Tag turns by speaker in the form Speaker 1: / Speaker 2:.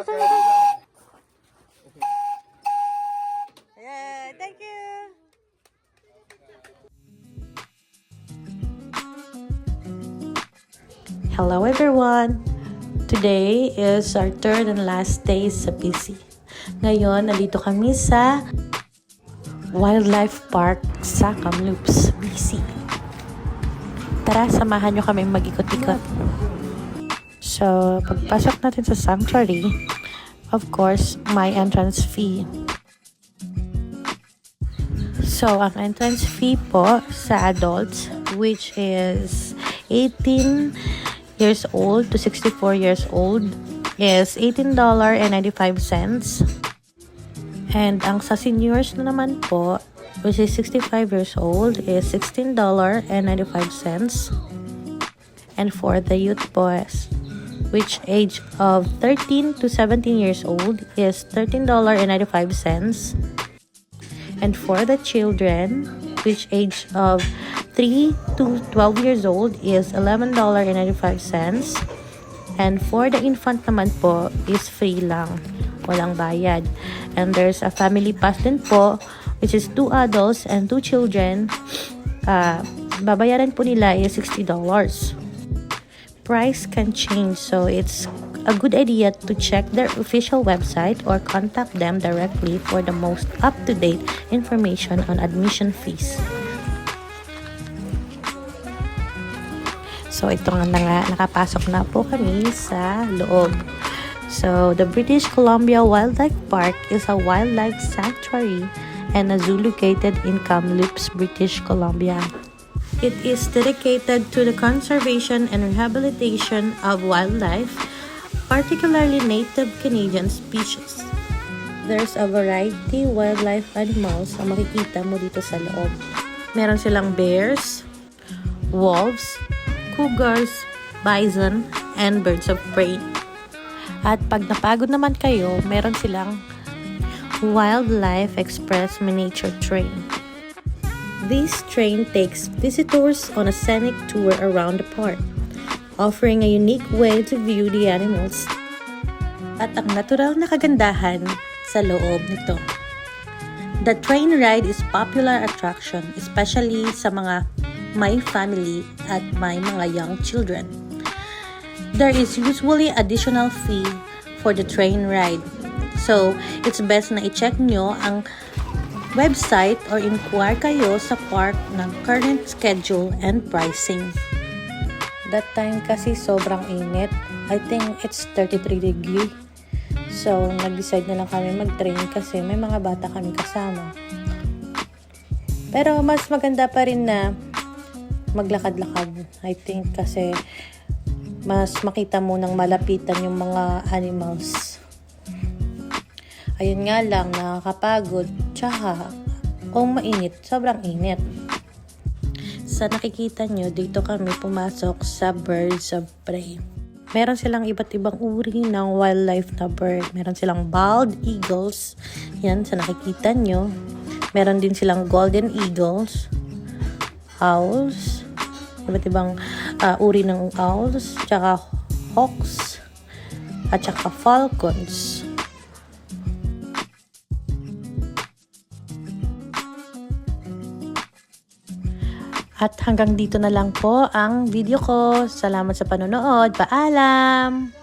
Speaker 1: Yeah, thank you. Hello everyone! Today is our third and last day sa BC. Ngayon, nandito kami sa Wildlife Park sa Kamloops, BC. Tara, samahan nyo kami mag-ikot-ikot. So, pagpasok natin sa sanctuary, of course, may entrance fee. So, ang entrance fee po sa adults, which is 18 years old to 64 years old, is $18.95. And ang sa seniors na naman po, which is 65 years old, is $16.95. And for the youth boys, which age of 13 to 17 years old, is $13.95. And for the children, which age of 3 to 12 years old, is $11.95. And for the infant naman po, is free lang. Walang bayad. And there's a family pass din po, which is 2 adults and 2 children. Babayaran po nila is $60. Price can change, so it's a good idea to check their official website or contact them directly for the most up-to-date information on admission fees. So ito nga na nga, nakapasok na po kami sa loob. So the British Columbia Wildlife Park is a wildlife sanctuary and a zoo located in Kamloops, British Columbia. It is dedicated to the conservation and rehabilitation of wildlife, particularly native Canadian species. There's a variety of wildlife animals ang makikita mo dito sa loob. Meron silang bears, wolves, cougars, bison, and birds of prey. At pag napagod naman kayo, meron silang Wildlife Express miniature train. This train takes visitors on a scenic tour around the park, offering a unique way to view the animals at ang natural na kagandahan sa loob nito. The train ride is popular attraction, especially sa mga may family at may mga young children. There is usually additional fee for the train ride. So, it's best na i-check nyo ang website or inquire kayo sa park ng current schedule and pricing. That time kasi sobrang init. I think it's 33 degree. So, nag-decide na lang kami mag-train kasi may mga bata kami kasama. Pero mas maganda pa rin na maglakad-lakad. I think kasi mas makita mo nang malapitan yung mga animals. Ayun nga lang, nakakapagod, tsaka mainit, sobrang init. Sa nakikita nyo, dito kami pumasok sa birds of prey. Meron silang iba't ibang uri ng wildlife na bird. Meron silang bald eagles, yan sa nakikita nyo. Meron din silang golden eagles, owls, iba't ibang uri ng owls, tsaka hawks, at tsaka falcons. At hanggang dito na lang po ang video ko. Salamat sa panonood. Paalam!